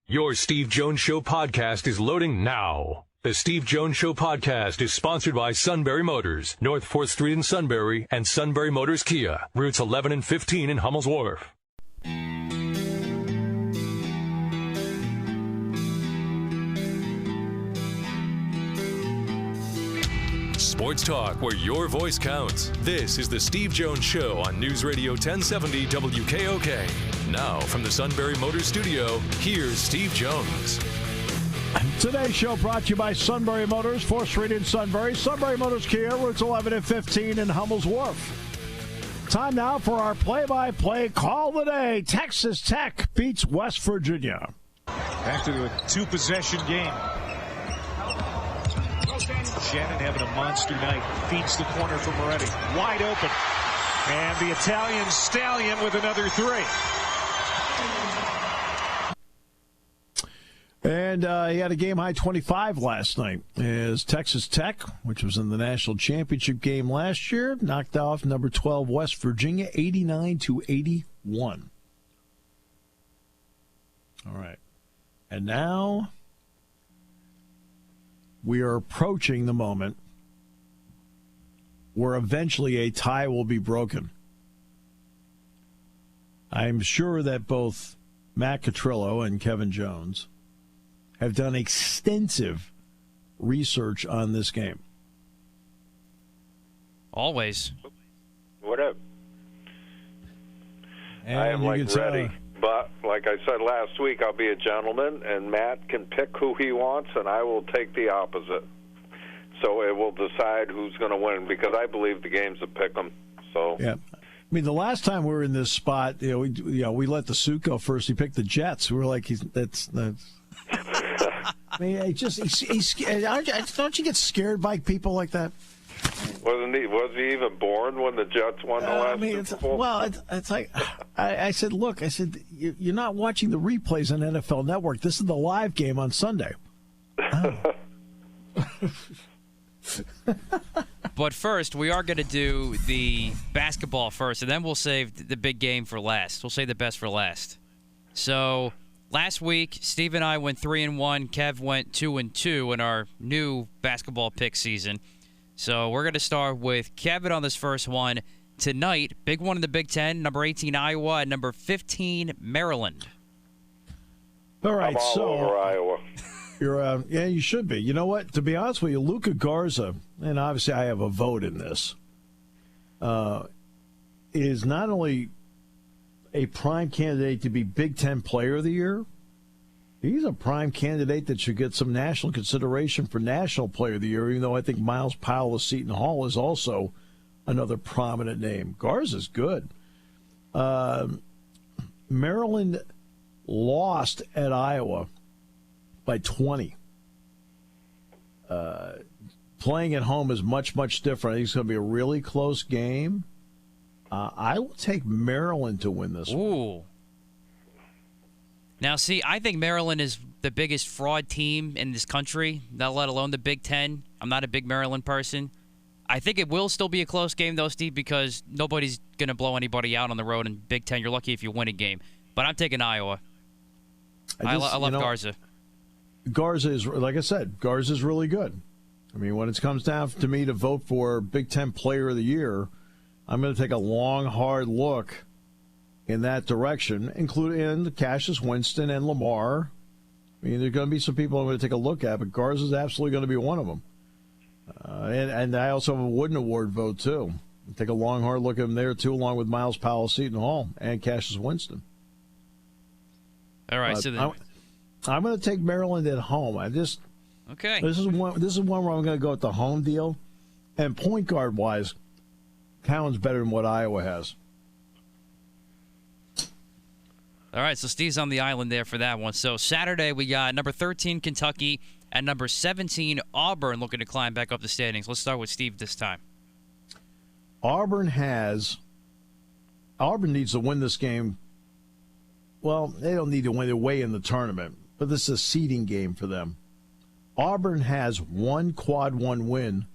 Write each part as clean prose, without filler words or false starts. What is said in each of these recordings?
Your Steve Jones Show podcast is loading now. The Steve Jones Show podcast is sponsored by Sunbury Motors, North 4th Street in Sunbury, and Sunbury Motors Kia, routes 11 and 15 in Hummel's Wharf. Sports talk where your voice counts. This is the Steve Jones Show on News Radio 1070 WKOK. Now, from the Sunbury Motors Studio, here's Steve Jones. Today's show brought to you by Sunbury Motors, 4th Street in Sunbury, Sunbury Motors Kia, routes 11 and 15 in Hummel's Wharf. Time now for our play-by-play call of the day. Texas Tech beats West Virginia. Back to a two-possession game. Shannon having a monster night. Feeds the corner for Moretti. Wide open. And the Italian Stallion with another three. And he had a game-high 25 last night as Texas Tech, which was in the national championship game last year, knocked off number 12 West Virginia 89-81. All right. And now we are approaching the moment where eventually a tie will be broken. I'm sure that both Matt Catrillo and Kevin Jones have done extensive research on this game. Always. What up? And I am ready. But like I said last week, I'll be a gentleman, and Matt can pick who he wants, and I will take the opposite. So it will decide who's going to win, because I believe the game's a pick 'em. So yeah, I mean, the last time we were in this spot, we let the suit go first. He picked the Jets. We were like, that's. I mean, don't you get scared by people like that? Was he even born when the Jets won the last Super Bowl? Well, it's like I said. Look, I said you're not watching the replays on NFL Network. This is the live game on Sunday. Oh. But first, we are going to do the basketball first, and then we'll save the big game for last. We'll save the best for last. So last week, Steve and I went 3-1. Kev went 2-2 in our new basketball pick season. So we're going to start with Kevin on this first one. Tonight, big one in the Big Ten, number 18, Iowa, and number 15, Maryland. All right, I'm all over Iowa. You're, you should be. You know what? To be honest with you, Luka Garza, and obviously I have a vote in this, is not only a prime candidate to be Big Ten Player of the Year, he's a prime candidate that should get some national consideration for National Player of the Year, even though I think Miles Powell of Seton Hall is also another prominent name. Garza's good. Maryland lost at Iowa by 20. Playing at home is much, much different. I think it's going to be a really close game. I will take Maryland to win this one. Now, see, I think Maryland is the biggest fraud team in this country, not let alone the Big Ten. I'm not a big Maryland person. I think it will still be a close game, though, Steve, because nobody's going to blow anybody out on the road in Big Ten. You're lucky if you win a game. But I'm taking Iowa. I love Garza. Garza is, like I said, Garza is really good. I mean, when it comes down to me to vote for Big Ten Player of the Year, I'm going to take a long, hard look in that direction, including Cassius Winston and Lamar. I mean, there's going to be some people I'm going to take a look at, but Garza is absolutely going to be one of them. And I also have a Wooden Award vote, too. I'll take a long, hard look at him there, too, along with Miles Powell, Seton Hall, and Cassius Winston. All right, so then I'm going to take Maryland at home. Okay. This is one where I'm going to go with the home deal. And point guard wise, Cowan's better than what Iowa has. All right, so Steve's on the island there for that one. So Saturday we got number 13 Kentucky and number 17 Auburn looking to climb back up the standings. Let's start with Steve this time. Auburn needs to win this game. Well, they don't need to win. They're way in the tournament, but this is a seeding game for them. Auburn has one quad one win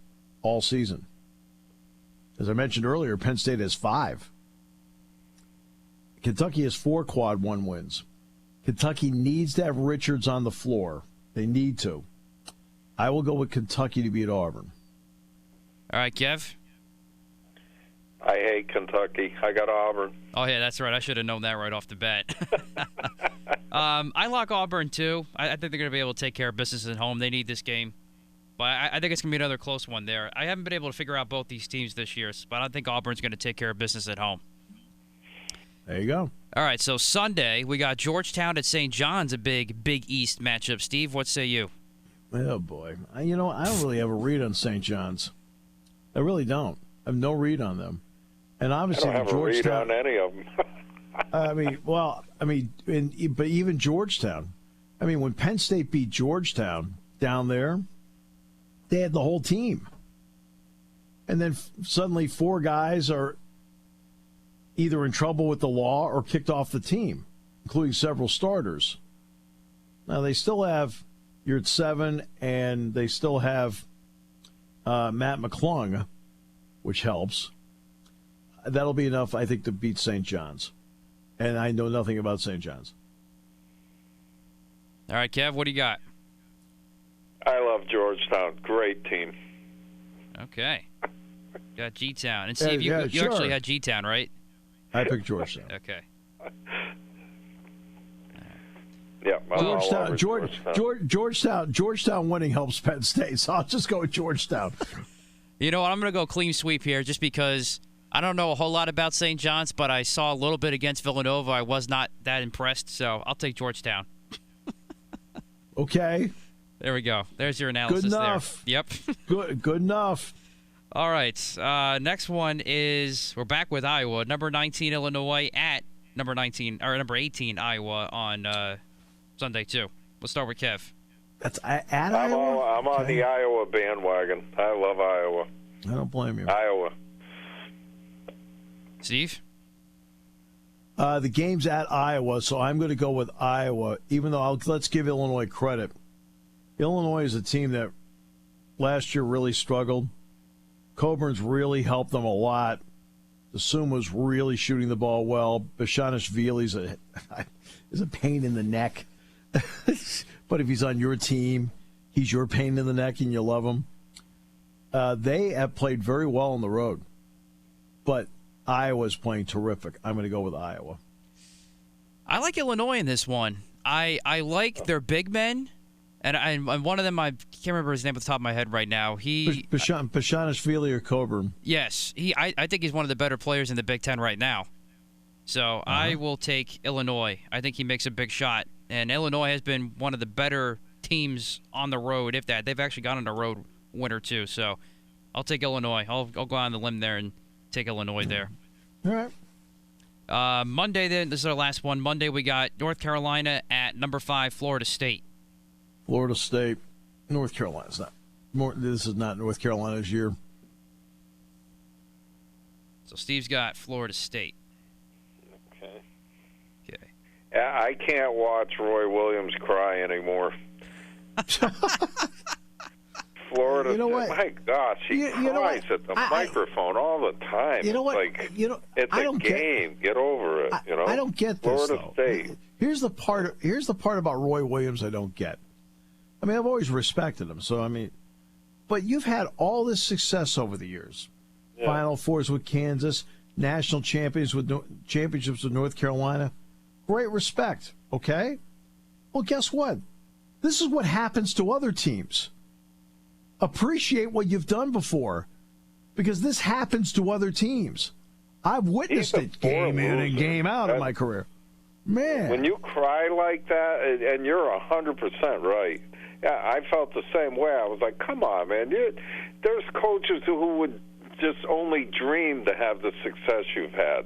all season. As I mentioned earlier, Penn State has 5. Kentucky has 4 quad one wins. Kentucky needs to have Richards on the floor. They need to. I will go with Kentucky to beat Auburn. All right, Kev? I hate Kentucky. I got Auburn. Oh, yeah, that's right. I should have known that right off the bat. I like Auburn, too. I think they're going to be able to take care of business at home. They need this game. But I think it's going to be another close one there. I haven't been able to figure out both these teams this year, but I think Auburn's going to take care of business at home. There you go. All right, so Sunday, we got Georgetown at St. John's, a big Big East matchup. Steve, what say you? Oh, boy. I don't really have a read on St. John's. I really don't. I have no read on them. And obviously, I don't have a read on any of them. But even Georgetown. I mean, when Penn State beat Georgetown down there, they had the whole team. And then suddenly 4 guys are either in trouble with the law or kicked off the team, including several starters. Now, they still have Yurt 7, and they still have Matt McClung, which helps. That'll be enough, I think, to beat St. John's. And I know nothing about St. John's. All right, Kev, what do you got? I love Georgetown. Great team. Okay. Got G-Town. And Steve, you sure. actually had G-Town, right? I picked Georgetown. Okay. Yeah, Georgetown winning helps Penn State, so I'll just go with Georgetown. You know what? I'm going to go clean sweep here just because I don't know a whole lot about St. John's, but I saw a little bit against Villanova. I was not that impressed, so I'll take Georgetown. Okay. There we go. There's your analysis. Good enough. There. Yep. Good enough. All right. Next one is we're back with Iowa. Number 19 Illinois at number 18 Iowa on Sunday too. Let's start with Kev. That's at Iowa. I'm on the Iowa bandwagon. I love Iowa. I don't blame you. Iowa. Steve? The game's at Iowa, so I'm going to go with Iowa, even though let's give Illinois credit. Illinois is a team that last year really struggled. Coburn's really helped them a lot. The Suma's really shooting the ball well. Bashanishvili's is a pain in the neck. But if he's on your team, he's your pain in the neck and you love him. They have played very well on the road. But Iowa's playing terrific. I'm going to go with Iowa. I like Illinois in this one. I like their big men, and one of them, I can't remember his name off the top of my head right now. Bashanishvili or Coburn. Yes. I think he's one of the better players in the Big Ten right now. So I will take Illinois. I think he makes a big shot. And Illinois has been one of the better teams on the road, if that. They've actually gone on a road winner, too. So I'll take Illinois. I'll go on the limb there and take Illinois there. All right. Monday, then, this is our last one. Monday, we got North Carolina at number 5, Florida State. Florida State. North Carolina's not. This is not North Carolina's year. So Steve's got Florida State. Okay. Okay. I can't watch Roy Williams cry anymore. Florida, you know what? My gosh, he cries at the microphone all the time. You know what? It's a game. Get over it. I don't get this. Florida State. Here's the part about Roy Williams I don't get. I mean, I've always respected him. So I mean, but you've had all this success over the years. Yeah. Final Fours with Kansas, national championships with North Carolina. Great respect. Okay. Well, guess what? This is what happens to other teams. Appreciate what you've done before, because this happens to other teams. I've witnessed it game in and game out in my career. Man. When you cry like that, and you're 100% right. Yeah, I felt the same way. I was like, come on, man. There's coaches who would just only dream to have the success you've had.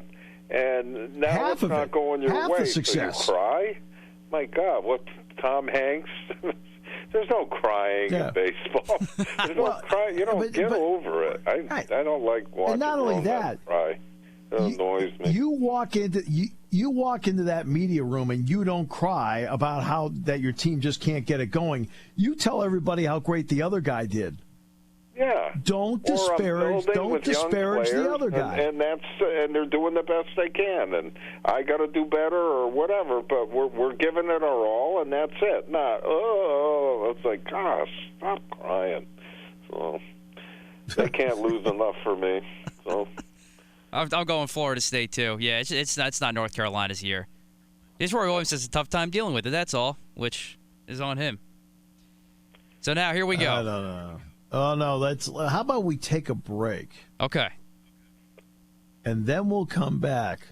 And now it's not going your way, so you cry? My God, what, Tom Hanks? There's no crying in baseball. There's no crying. You don't get over it. I don't like watching. And not only that, cry. It annoys me. You walk into that media room and you don't cry about how that your team just can't get it going. You tell everybody how great the other guy did. Yeah. Don't disparage the other guy. And they're doing the best they can. And I got to do better or whatever. But we're giving it our all, and that's it. Not it's like, gosh, stop crying. So they can't lose enough for me. So I'm going Florida State too. Yeah, it's not North Carolina's year. This Roy Williams has a tough time dealing with it. That's all, which is on him. So now here we go. No. Oh, no, how about we take a break? Okay. And then we'll come back.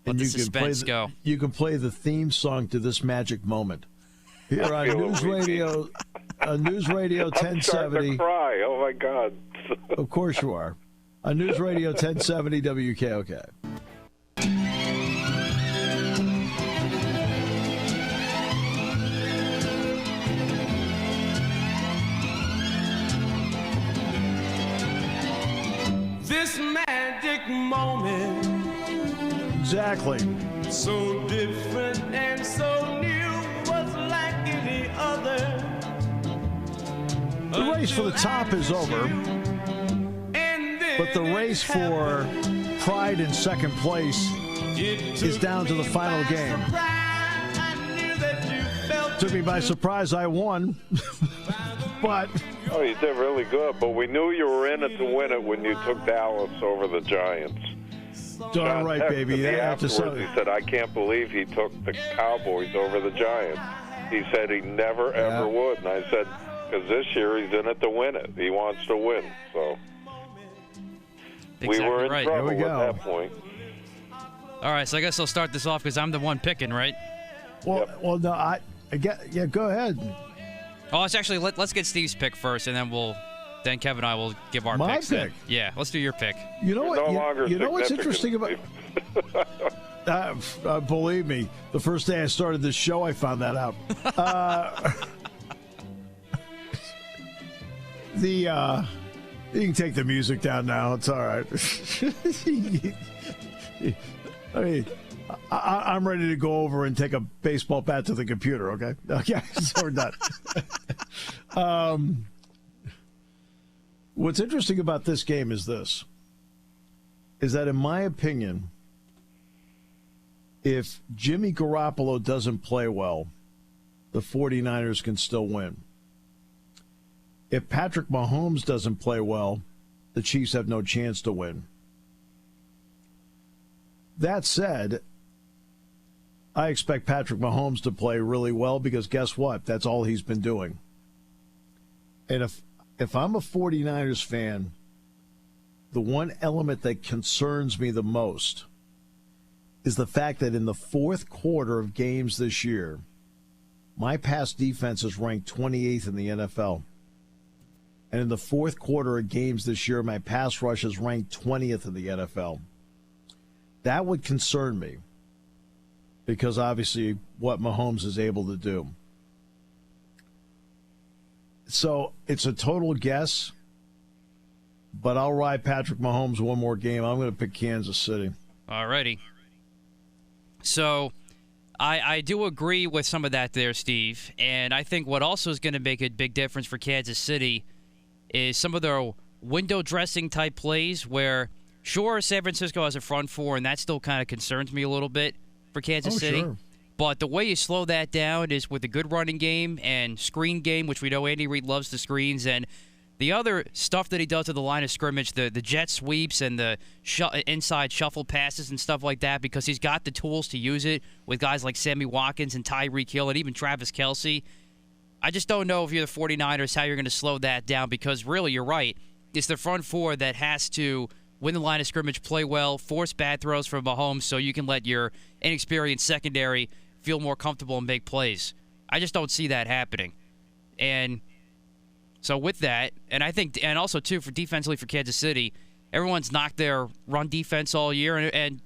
Let the suspense go. You can play the theme song to this magic moment. Here on News Radio 1070. I'm starting to cry. Oh, my God. Of course you are. On News Radio 1070 WKOK. This magic moment, exactly. So different and so new, was like any other. The race for the top is over, but the race for pride in second place is down to the final game. Took me by surprise. I won, but. Oh, you did really good, but we knew you were in it to win it when you took Dallas over the Giants. Darn right, baby. Afterwards, he said, I can't believe he took the Cowboys over the Giants. He said he never, ever would. And I said, because this year he's in it to win it. He wants to win. So we were in trouble at that point. All right, so I guess I'll start this off because I'm the one picking, right? Well, no, go ahead. Oh, it's actually let's get Steve's pick first, and then Kevin and I will give our picks. My pick. Then. Yeah, let's do your pick. You know what? You know what's interesting about? Believe me, the first day I started this show, I found that out. You can take the music down now. It's all right. I mean, I'm ready to go over and take a baseball bat to the computer, okay? Okay, so we're done. What's interesting about this game is that in my opinion, if Jimmy Garoppolo doesn't play well, the 49ers can still win. If Patrick Mahomes doesn't play well, the Chiefs have no chance to win. That said, I expect Patrick Mahomes to play really well because guess what? That's all he's been doing. And if I'm a 49ers fan, the one element that concerns me the most is the fact that in the fourth quarter of games this year, my pass defense is ranked 28th in the NFL. And in the fourth quarter of games this year, my pass rush is ranked 20th in the NFL. That would concern me because obviously what Mahomes is able to do. So it's a total guess, but I'll ride Patrick Mahomes one more game. I'm going to pick Kansas City. All righty. So I do agree with some of that there, Steve. And I think what also is going to make a big difference for Kansas City is some of their window dressing type plays where, sure, San Francisco has a front four, and that still kind of concerns me a little bit for Kansas City. Sure. But the way you slow that down is with a good running game and screen game, which we know Andy Reid loves the screens, and the other stuff that he does to the line of scrimmage, the jet sweeps and the inside shuffle passes and stuff like that, because he's got the tools to use it with guys like Sammy Watkins and Tyreek Hill and even Travis Kelce. I just don't know if you're the 49ers how you're going to slow that down because really, you're right. It's the front four that has to win the line of scrimmage, play well, force bad throws from Mahomes so you can let your inexperienced secondary feel more comfortable and make plays. I just don't see that happening. And so with that, and I think, and also too for defensively for Kansas City, everyone's knocked their run defense all year, and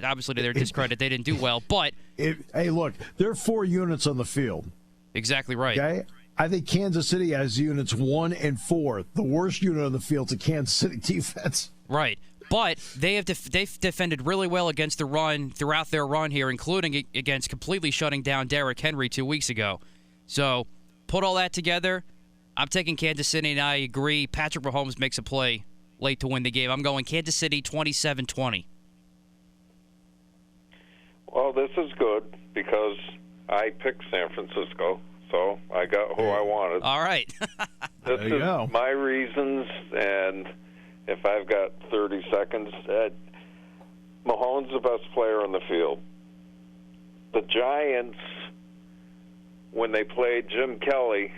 obviously to their discredit, they didn't do well. But hey, look, there are 4 units on the field. Exactly right. Okay, I think Kansas City has units 1 and 4. The worst unit on the field is the Kansas City defense. Right. But they've defended really well against the run throughout their run here, including against completely shutting down Derrick Henry 2 weeks ago. So put all that together, I'm taking Kansas City, and I agree. Patrick Mahomes makes a play late to win the game. I'm going Kansas City 27-20. Well, this is good because I picked San Francisco, so I got who I wanted. All right. This is my reasons, and if I've got 30 seconds, Mahomes the best player on the field. The Giants, when they played Jim Kelly,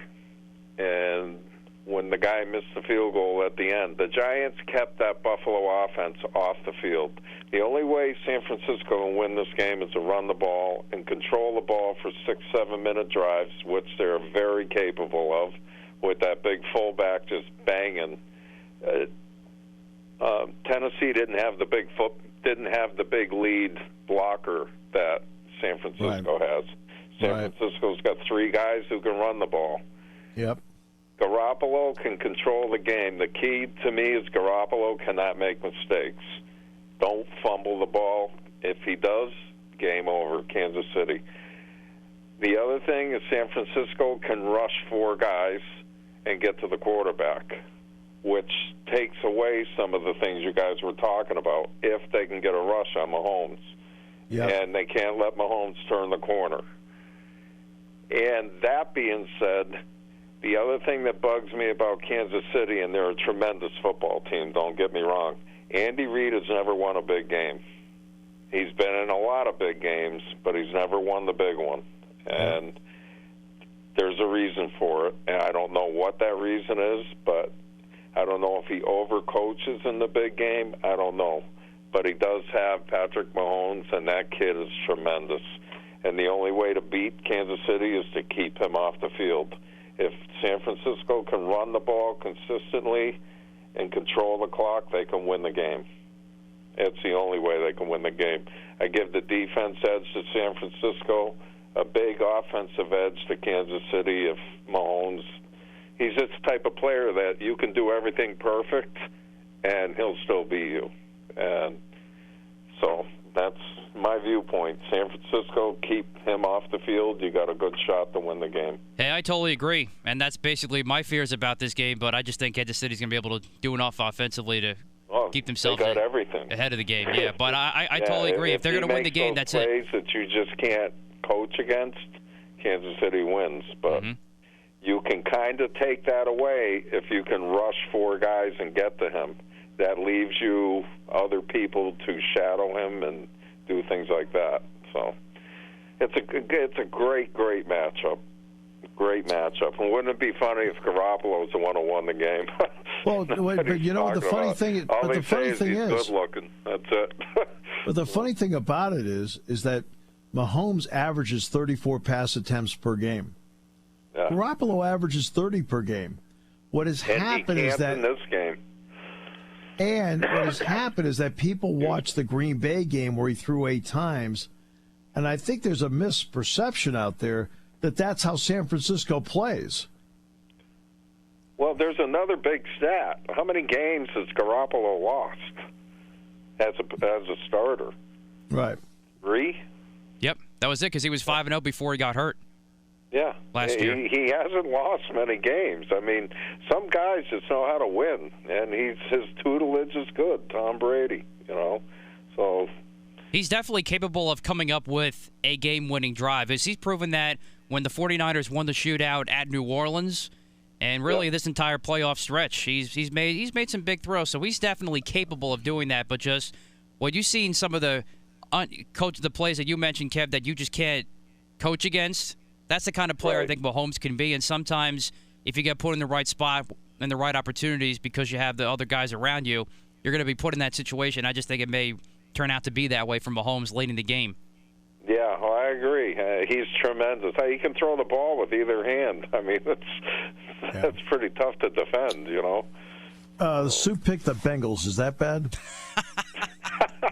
and when the guy missed the field goal at the end, the Giants kept that Buffalo offense off the field. The only way San Francisco can win this game is to run the ball and control the ball for 6-7 minute drives, which they're very capable of, with that big fullback just banging. Tennessee didn't have the big lead blocker that San Francisco has. San Francisco's got 3 guys who can run the ball. Yep. Garoppolo can control the game. The key to me is Garoppolo cannot make mistakes. Don't fumble the ball. If he does, game over, Kansas City. The other thing is San Francisco can rush 4 guys and get to the quarterback, which takes away some of the things you guys were talking about if they can get a rush on Mahomes. Yep. And they can't let Mahomes turn the corner. And that being said, the other thing that bugs me about Kansas City, and they're a tremendous football team, don't get me wrong, Andy Reid has never won a big game. He's been in a lot of big games, but he's never won the big one. And there's a reason for it, and I don't know what that reason is, but I don't know if he overcoaches in the big game. I don't know. But he does have Patrick Mahomes, and that kid is tremendous. And the only way to beat Kansas City is to keep him off the field. If San Francisco can run the ball consistently and control the clock, they can win the game. It's the only way they can win the game. I give the defense edge to San Francisco, a big offensive edge to Kansas City if Mahomes, he's this type of player that you can do everything perfect and he'll still beat you. And so that's my viewpoint. San Francisco, keep him off the field. You got a good shot to win the game. Hey, I totally agree. And that's basically my fears about this game, but I just think Kansas City's going to be able to do enough offensively to keep themselves ahead of the game. Yeah, but I totally agree. If they're going to win the game, that's it. Plays that you just can't coach against, Kansas City wins. But you can kind of take that away if you can rush 4 guys and get to him. That leaves you other people to shadow him and do things like that. So it's a great matchup. Great matchup. And wouldn't it be funny if Garoppolo's the one who won the game? Well, but you know, the funny thing is, good looking. That's it. But the funny thing about it is that Mahomes averages 34 pass attempts per game. Yeah. Garoppolo averages 30 per game. What has happened is that in this game. And what has happened is that people watch the Green Bay game where he threw 8 times, and I think there's a misperception out there that that's how San Francisco plays. Well, there's another big stat. How many games has Garoppolo lost as a starter? Right. 3? Yep, that was it because he was 5-0 before he got hurt. Yeah, last year. He hasn't lost many games. I mean, some guys just know how to win, and his tutelage is good. Tom Brady, you know, so he's definitely capable of coming up with a game-winning drive. He's proven that when the 49ers won the shootout at New Orleans, and really this entire playoff stretch, he's made some big throws. So he's definitely capable of doing that. But just what you see in some of the plays that you mentioned, Kev, that you just can't coach against. That's the kind of player I think Mahomes can be, and sometimes if you get put in the right spot and the right opportunities because you have the other guys around you, you're going to be put in that situation. I just think it may turn out to be that way for Mahomes late in the game. Yeah, well, I agree. He's tremendous. He can throw the ball with either hand. I mean, that's pretty tough to defend, you know. The Sue picked the Bengals. Is that bad?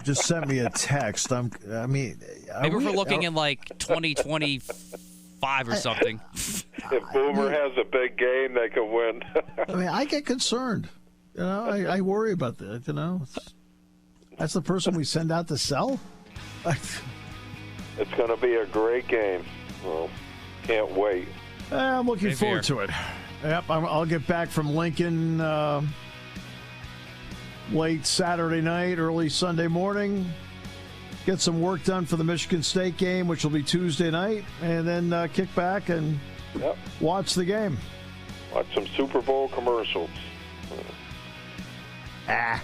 Just sent me a text. Maybe we're looking in like 2025 or something. If Boomer has a big game, they can win. I mean, I get concerned. You know, I worry about that. You know, that's the person we send out to sell. It's going to be a great game. Well, can't wait. I'm looking forward to it. Yep, I'll get back from Lincoln late Saturday night, early Sunday morning. Get some work done for the Michigan State game, which will be Tuesday night, and then kick back and watch the game. Watch some Super Bowl commercials. I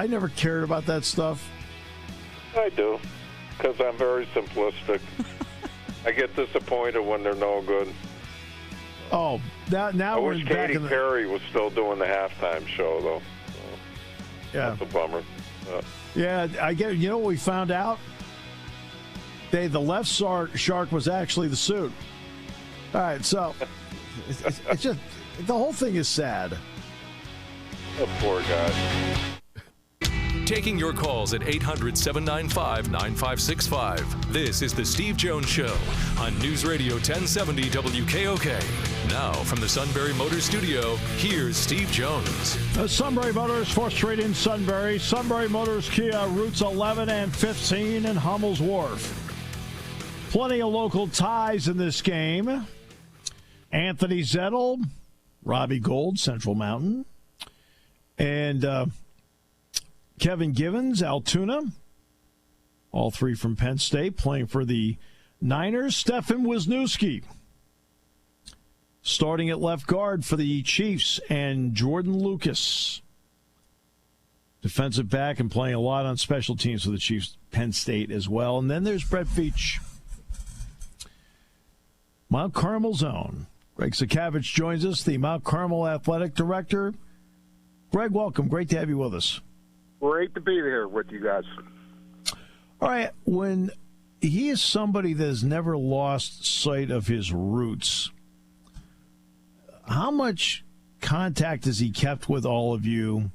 never cared about that stuff. I do, because I'm very simplistic. I get disappointed when they're no good. Oh, now I we're wish back Katy in the... Perry was still doing the halftime show, though. Yeah. That's a bummer. Yeah, I get. You know what we found out? The left shark was actually the suit. All right, so it's just the whole thing is sad. Oh, poor guy. Taking your calls at 800-795-9565. This is the Steve Jones Show on News Radio 1070 WKOK. Now, from the Sunbury Motors Studio, here's Steve Jones. Sunbury Motors, 4th Street in Sunbury. Sunbury Motors Kia, routes 11 and 15 in Hummel's Wharf. Plenty of local ties in this game. Anthony Zettel, Robbie Gold, Central Mountain, and Kevin Givens, Altoona, all three from Penn State, playing for the Niners. Stefan Wisniewski, starting at left guard for the Chiefs, and Jordan Lucas, defensive back and playing a lot on special teams for the Chiefs, Penn State as well. And then there's Brett Veach, Mount Carmel's own. Greg Sacavage joins us, the Mount Carmel Athletic Director. Greg, welcome. Great to have you with us. Great to be here with you guys. All right. When he is somebody that has never lost sight of his roots, how much contact has he kept with all of you,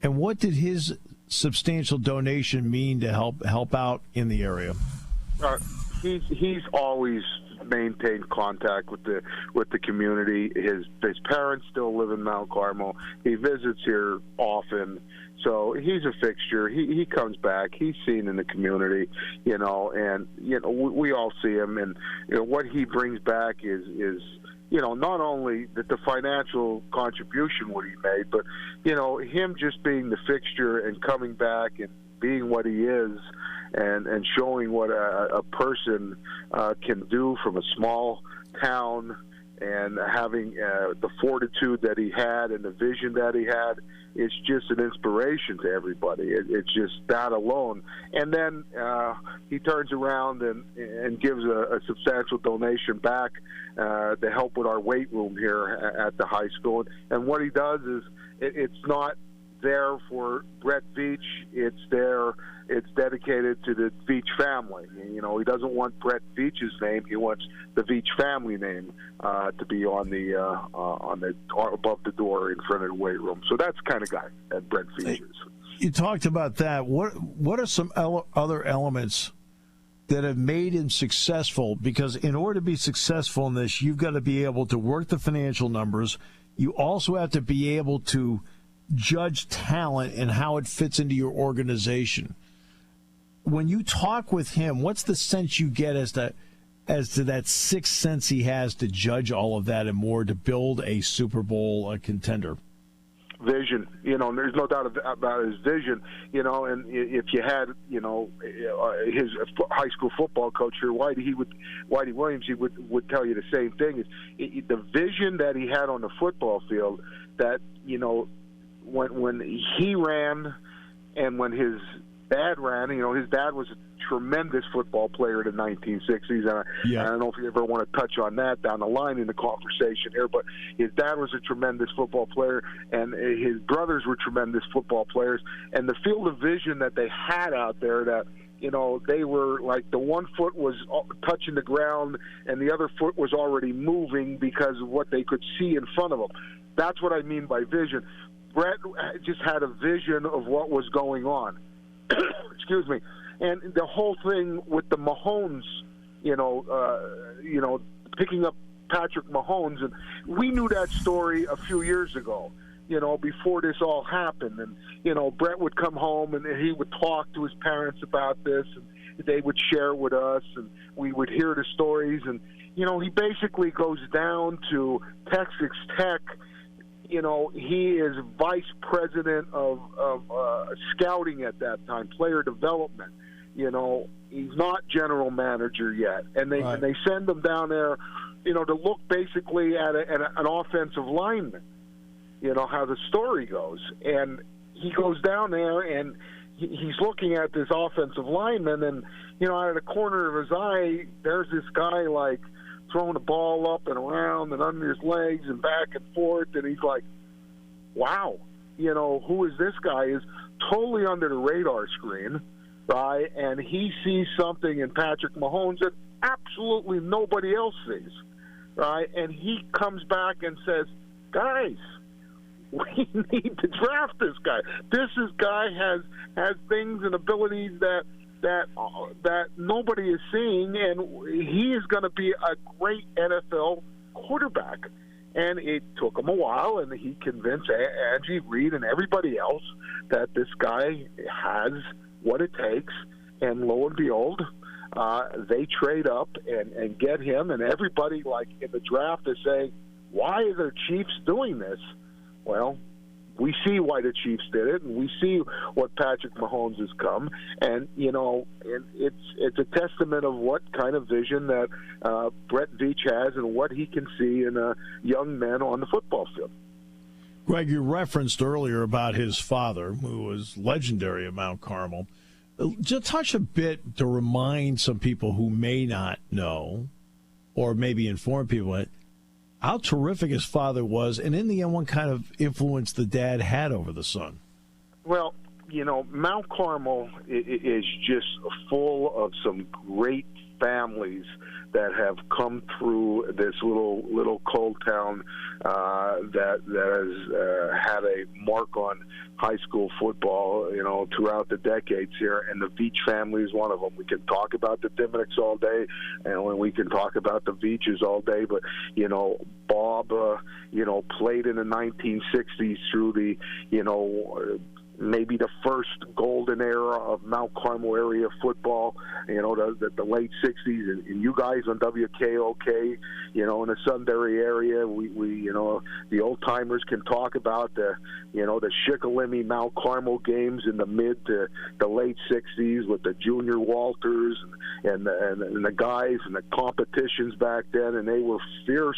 and what did his substantial donation mean to help out in the area? He's always maintained contact with the community. His parents still live in Mount Carmel. He visits here often, so he's a fixture. He comes back. He's seen in the community, and we all see him. And what he brings back is not only the financial contribution what he made, but him just being the fixture and coming back and being what he is. And showing what a person can do from a small town, and having the fortitude that he had and the vision that he had, it's just an inspiration to everybody. It's just that alone. And then he turns around and gives a substantial donation back to help with our weight room here at the high school. And what he does is it's not there for Brett Veach. It's dedicated to the Veach family. He doesn't want Brett Veach's name. He wants the Veach family name to be on the above the door in front of the weight room. So that's the kind of guy that Brett Veach is. You talked about that. What are some other elements that have made him successful? Because in order to be successful in this, you've got to be able to work the financial numbers. You also have to be able to judge talent and how it fits into your organization. When you talk with him, what's the sense you get as to that sixth sense he has to judge all of that and more to build a Super Bowl contender? Vision, there's no doubt about his vision, and if you had, his high school football coach here, Whitey Williams, he would tell you the same thing. The vision that he had on the football field, that, when he ran and when his dad ran, his dad was a tremendous football player in the 1960s. And I don't know if you ever want to touch on that down the line in the conversation here, but his dad was a tremendous football player, and his brothers were tremendous football players. And the field of vision that they had out there, that they were like, the one foot was touching the ground and the other foot was already moving because of what they could see in front of them. That's what I mean by vision. Brett just had a vision of what was going on. Excuse me. And the whole thing with the Mahomes, picking up Patrick Mahomes, and we knew that story a few years ago, before this all happened. And, Brett would come home and he would talk to his parents about this. they would share with us, and we would hear the stories. And he basically goes down to Texas Tech. He is vice president of scouting at that time, player development. He's not general manager yet, and they send him down there, to look basically at an offensive lineman. How the story goes, and he goes down there and he's looking at this offensive lineman, and out of the corner of his eye, there's this guy like throwing the ball up and around and under his legs and back and forth, and he's like, wow, who is this guy? Is totally under the radar screen, right? And he sees something in Patrick Mahomes that absolutely nobody else sees, right? And he comes back and says, guys, we need to draft this guy. This guy has things and abilities that nobody is seeing, and he is going to be a great NFL quarterback. And it took him a while, and he convinced Angie Reid and everybody else that this guy has what it takes. And lo and behold, they trade up and get him. And everybody, like in the draft, is saying, why are the Chiefs doing this? Well, we see why the Chiefs did it, and we see what Patrick Mahomes has come. And, it's a testament of what kind of vision that Brett Veach has and what he can see in young men on the football field. Greg, you referenced earlier about his father, who was legendary at Mount Carmel. Just touch a bit to remind some people who may not know, or maybe inform people, how terrific his father was, and in the end, what kind of influence the dad had over the son. Well, Mount Carmel is just full of some great families that have come through this little coal town that has had a mark on high school football, throughout the decades here. And the Veach family is one of them. We can talk about the Dimmicks all day, and we can talk about the Veaches all day. But Bob, played in the 1960s through the, maybe the first golden era of Mount Carmel area football, the late 60s, and you guys on WKOK, in the Sunbury area, we the old timers can talk about the Shikellamy Mount Carmel games in the mid to the late 60s with the Junior Walters and the guys and the competitions back then, and they were fierce.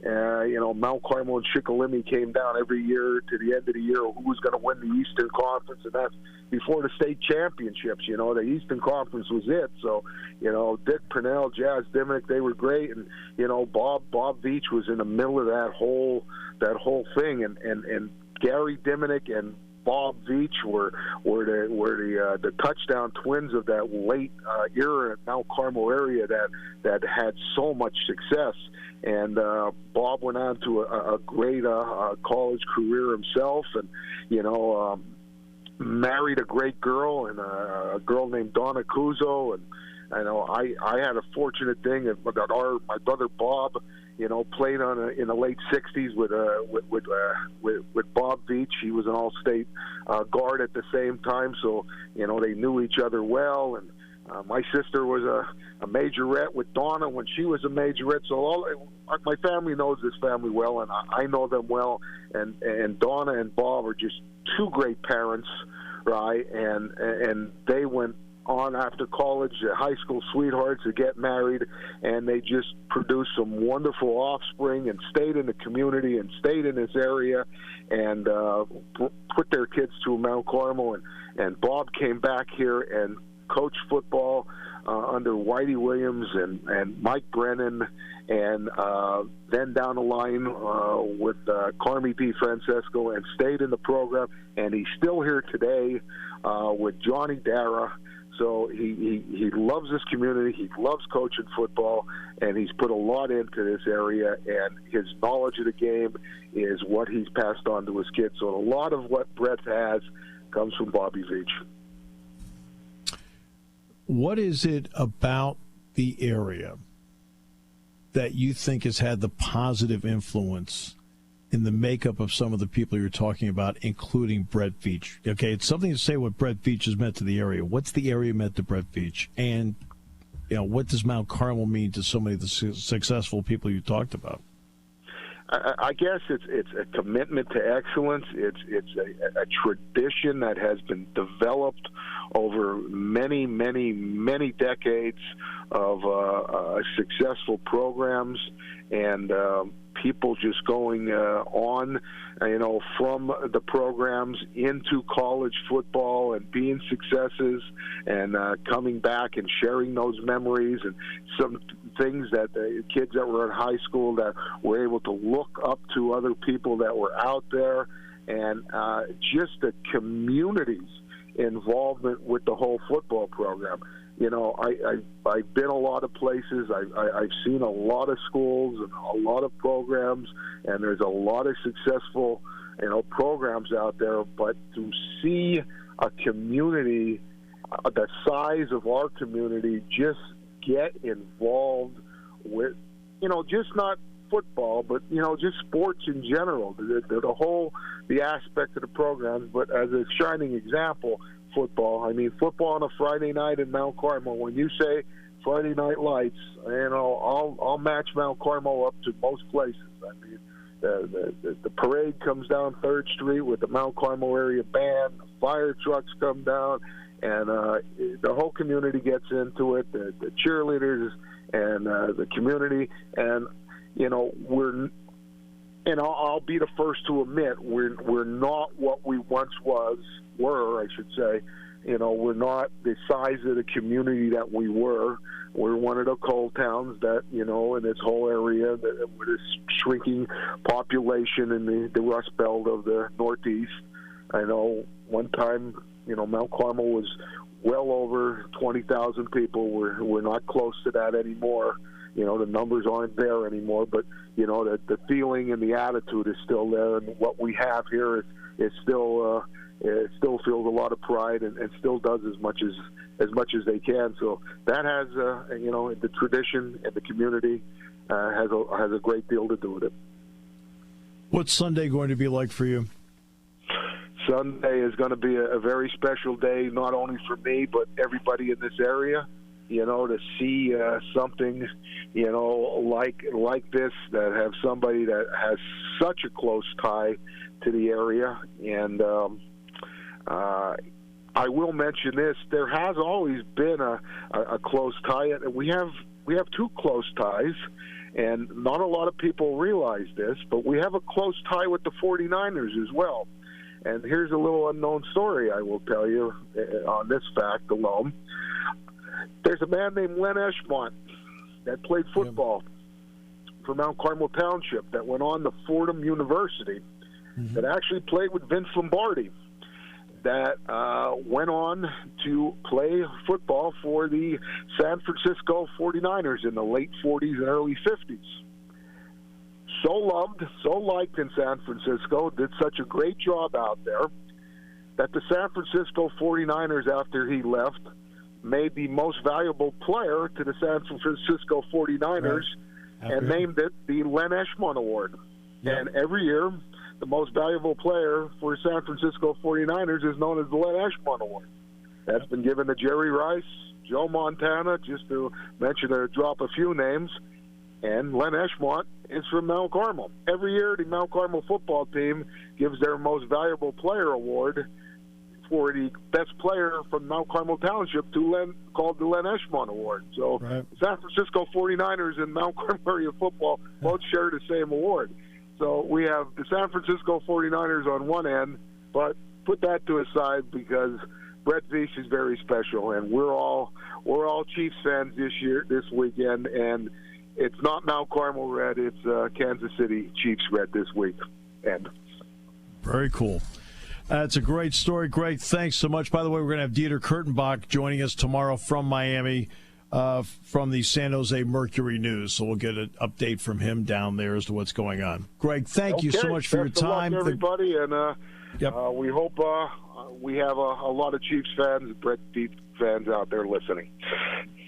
Mount Carmel and Shikellamy came down every year to the end of the year who was going to win the Eastern Conference, and that's before the state championships. The Eastern Conference was it. So, Dick Purnell, Jazz Dimmick, they were great, and Bob Veach was in the middle of that whole thing, and Gary Dimmick and Bob Veach were the touchdown twins of that late era in Mount Carmel area that had so much success. And Bob went on to a great college career himself, and married a great girl, and a girl named Donna Cuso. And I had a fortunate thing that my brother Bob, played in the late '60s with Bob Veach. He was an all-state guard at the same time, so they knew each other well. And my sister was a majorette with Donna when she was a majorette. So my family knows this family well, and I know them well. And Donna and Bob are just two great parents, right? And they went on after college, high school sweethearts, to get married, and they just produced some wonderful offspring and stayed in the community and stayed in this area and put their kids through Mount Carmel. And Bob came back here and coached football under Whitey Williams and Mike Brennan, and then down the line with Carmi P. Francesco, and stayed in the program. And he's still here today with Johnny Dara. So he loves this community. He loves coaching football, and he's put a lot into this area. And his knowledge of the game is what he's passed on to his kids. So a lot of what Brett has comes from Bobby Veach. What is it about the area that you think has had the positive influence in the makeup of some of the people you're talking about, including Brett Veach. Okay, it's something to say what Brett Veach has meant to the area. What's the area meant to Brett Veach? And, what does Mount Carmel mean to so many of the successful people you talked about? I guess it's a commitment to excellence. It's a tradition that has been developed over many, many, many decades of successful programs and people just going on, from the programs into college football and being successes and coming back and sharing those memories and some things that the kids that were in high school that were able to look up to other people that were out there, and just the community's involvement with the whole football program. I've been a lot of places. I've seen a lot of schools and a lot of programs, and there's a lot of successful, programs out there. But to see a community the size of our community just get involved with, just not football, but, just sports in general, the aspect of the programs. But as a shining example, football. Football on a Friday night in Mount Carmel. When you say Friday Night Lights, I'll match Mount Carmel up to most places. The parade comes down 3rd Street with the Mount Carmel area band. The fire trucks come down, and the whole community gets into it. The cheerleaders and the community, and I'll be the first to admit we're not what we once were, I should say. We're not the size of the community that we were. We're one of the coal towns that, in this whole area with this shrinking population in the Rust Belt of the Northeast. I know one time, Mount Carmel was well over 20,000 people. We're not close to that anymore. The numbers aren't there anymore, but, the feeling and the attitude is still there, and what we have here is still it still feels a lot of pride and still does as much as they can. So that has, the tradition and the community has a great deal to do with it. What's Sunday going to be like for you? Sunday is going to be a very special day, not only for me, but everybody in this area. To see something, like this, that have somebody that has such a close tie to the area. And I will mention this: there has always been a close tie. We have two close ties, and not a lot of people realize this, but we have a close tie with the 49ers as well. And here's a little unknown story I will tell you on this fact alone. There's a man named Len Eschmont that played football for Mount Carmel Township that went on to Fordham University, that actually played with Vince Lombardi, that went on to play football for the San Francisco 49ers in the late 40s and early 50s. So loved, so liked in San Francisco, did such a great job out there, that the San Francisco 49ers, after he left, made the most valuable player to the San Francisco 49ers and named it the Len Eschmont Award. Yep. And every year, the most valuable player for San Francisco 49ers is known as the Len Eschmont Award. That's been given to Jerry Rice, Joe Montana, just to mention or drop a few names, and Len Eschmont is from Mount Carmel. Every year, the Mount Carmel football team gives their most valuable player award for the best player from Mount Carmel Township called the Len Eschmont Award. So San Francisco 49ers and Mount Carmel area football both share the same award. So we have the San Francisco 49ers on one end, but put that to a side because Brett Veach is very special, and we're all Chiefs fans this weekend, and it's not Mount Carmel red, it's Kansas City Chiefs red this week. And very cool. That's a great story. Greg, thanks so much. By the way, we're going to have Dieter Kurtenbach joining us tomorrow from Miami, from the San Jose Mercury News. So we'll get an update from him down there as to what's going on. Greg, thank you so much for your time. Best of luck, everybody, and we hope we have a lot of Chiefs fans, Brett Veach fans out there listening.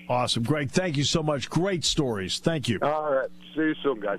Awesome. Greg, thank you so much. Great stories. Thank you. All right. See you soon, guys.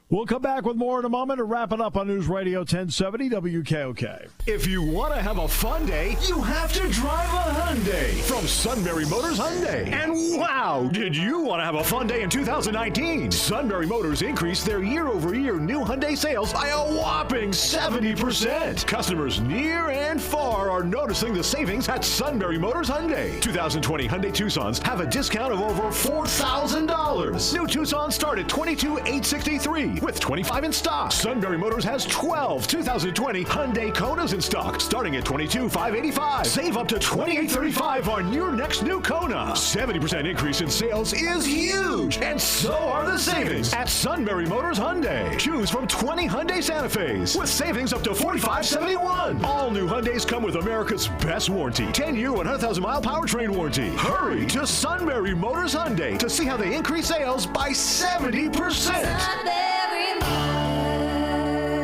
We'll come back with more in a moment and wrap it up on News Radio 1070 WKOK. If you want to have a fun day, you have to drive a Hyundai from Sunbury Motors Hyundai. And wow, did you want to have a fun day in 2019? Sunbury Motors increased their year-over-year new Hyundai sales by a whopping 70%. Customers near and far are noticing the savings at Sunbury Motors Hyundai. 2020 Hyundai Tucsons have a discount of over $4,000. New Tucsons start at $22,863. With 25 in stock. Sunbury Motors has 12 2020 Hyundai Konas in stock, starting at $22,585. Save up to $28,35 on your next new Kona. 70% increase in sales is huge, and so are the savings at Sunbury Motors Hyundai. Choose from 20 Hyundai Santa Fe's with savings up to $45.71. All new Hyundais come with America's best warranty, 10-year, 100,000-mile powertrain warranty. Hurry to Sunbury Motors Hyundai to see how they increase sales by 70%.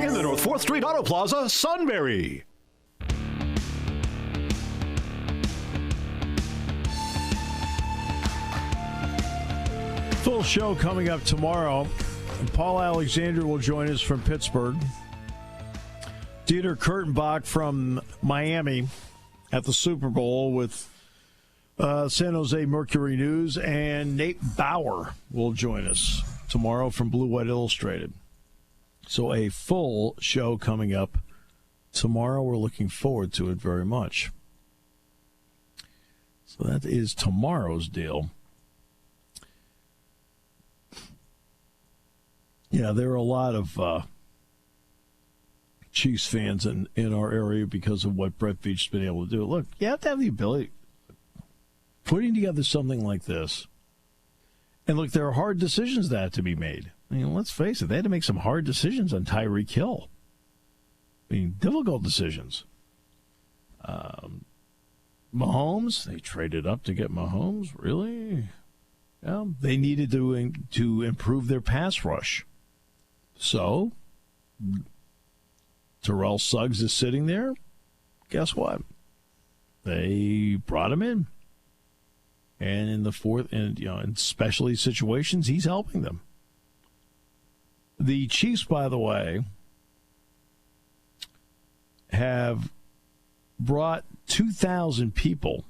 In the North 4th Street Auto Plaza, Sunbury. Full show coming up tomorrow. Paul Alexander will join us from Pittsburgh. Dieter Kurtenbach from Miami at the Super Bowl with San Jose Mercury News. And Nate Bauer will join us tomorrow from Blue White Illustrated. So a full show coming up tomorrow. We're looking forward to it very much. So that is tomorrow's deal. Yeah, there are a lot of Chiefs fans in our area because of what Brett Veach has been able to do. Look, you have to have the ability. Putting together something like this. And look, there are hard decisions that have to be made. I mean, let's face it, they had to make some hard decisions on Tyreek Hill. I mean, difficult decisions. Mahomes, they traded up to get Mahomes, really? Yeah, they needed to improve their pass rush. So, Terrell Suggs is sitting there. Guess what? They brought him in. And in the fourth, and in specialty situations, he's helping them. The Chiefs, by the way, have brought 2,000 people.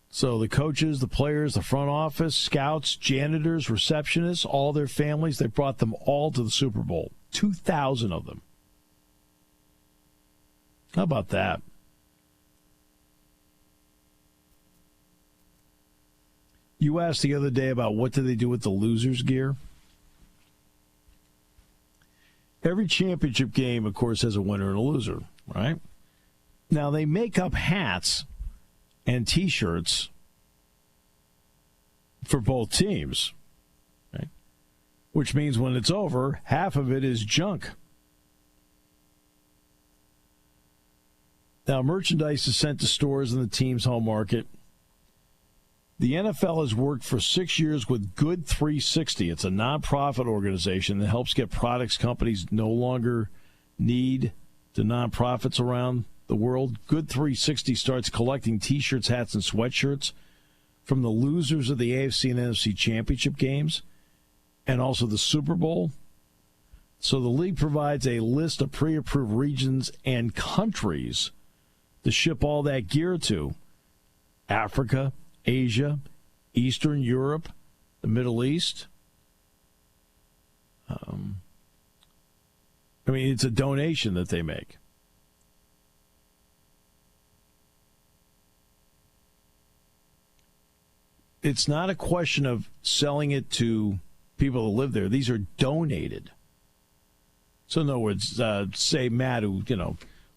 So the coaches, the players, the front office, scouts, janitors, receptionists, all their families, they brought them all to the Super Bowl. 2,000 of them. How about that? You asked the other day about what do they do with the losers' gear. Every championship game, of course, has a winner and a loser, right? Now, they make up hats and T-shirts for both teams, right? Which means when it's over, half of it is junk. Now, merchandise is sent to stores in the team's home market. The NFL has worked for 6 years with Good 360. It's a nonprofit organization that helps get products companies no longer need to nonprofits around the world. Good 360 starts collecting T-shirts, hats, and sweatshirts from the losers of the AFC and NFC championship games and also the Super Bowl. So the league provides a list of pre-approved regions and countries to ship all that gear to. Africa, Asia, Eastern Europe, the Middle East. I mean, it's a donation that they make. It's not a question of selling it to people who live there. These are donated. So in other words, say Matt, who,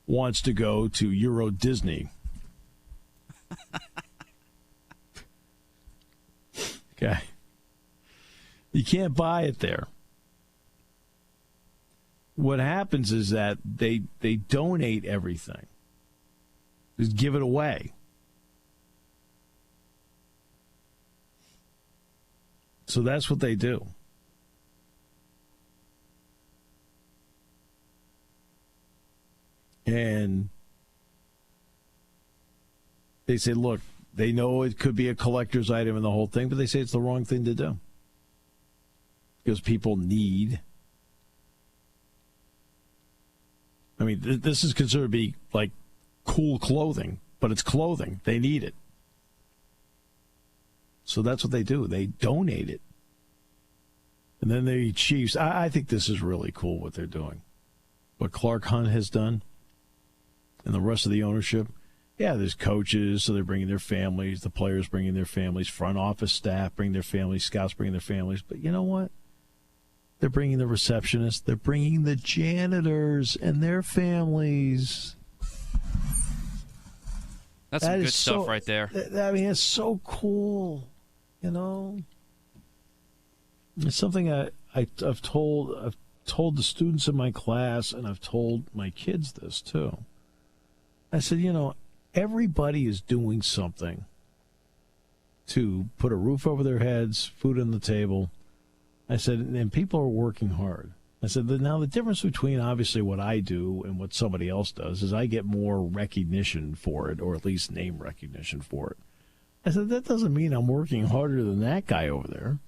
wants to go to Euro Disney. Okay. You can't buy it there. What happens is that they donate everything. Just give it away. So that's what they do. And they say, look, they know it could be a collector's item and the whole thing, but they say it's the wrong thing to do. because people need. I mean, this is considered to be like cool clothing, but it's clothing. They need it. So that's what they do. They donate it. And then the Chiefs, I think this is really cool what they're doing. What Clark Hunt has done and the rest of the ownership. Yeah, there's coaches, so they're bringing their families, the players bringing their families, front office staff bring their families, scouts bringing their families. But you know what? They're bringing the receptionists. They're bringing the janitors and their families. That's some good stuff right there. I mean, it's so cool, you know. It's something I've told the students in my class, and I've told my kids this too. I said, you know, everybody is doing something to put a roof over their heads, food on the table. I said, and people are working hard. I said, now the difference between obviously what I do and what somebody else does is I get more recognition for it, or at least name recognition for it. I said, that doesn't mean I'm working harder than that guy over there.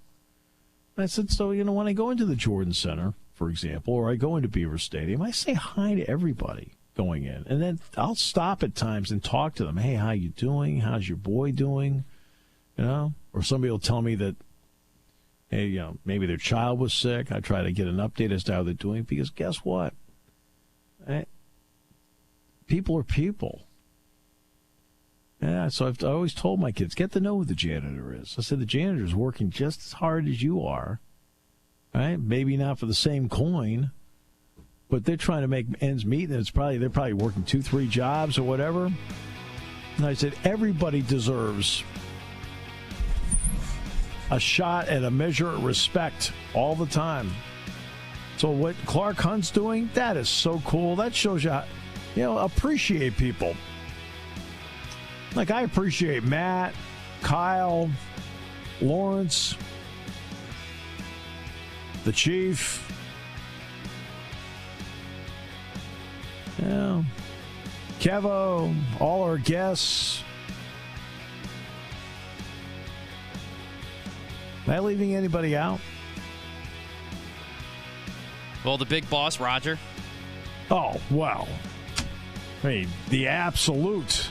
I said, so, you know, when I go into the Jordan Center, for example, or I go into Beaver Stadium, I say hi to everybody going in. And then I'll stop at times and talk to them. Hey, how you doing? How's your boy doing? You know? Or somebody will tell me that, hey, you know, maybe their child was sick. I try to get an update as to how they're doing, because guess what? People are people. Yeah, so I've always told my kids, get to know who the janitor is. I said, the janitor is working just as hard as you are, right? Maybe not for the same coin, but they're trying to make ends meet, and they're probably working 2-3 jobs or whatever. And I said, everybody deserves a shot at a measure of respect all the time. So what Clark Hunt's doing, that is so cool. That shows you how, you know, appreciate people. Like, I appreciate Matt, Kyle, Lawrence, the Chief. Yeah. Kevo, all our guests. Am I leaving anybody out? Well, the big boss, Roger. Oh, wow. I mean, the absolute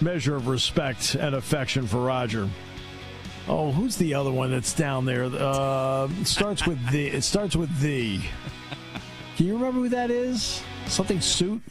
measure of respect and affection for Roger. Oh, who's the other one that's down there? It starts with the. Can you remember who that is? Something Suit?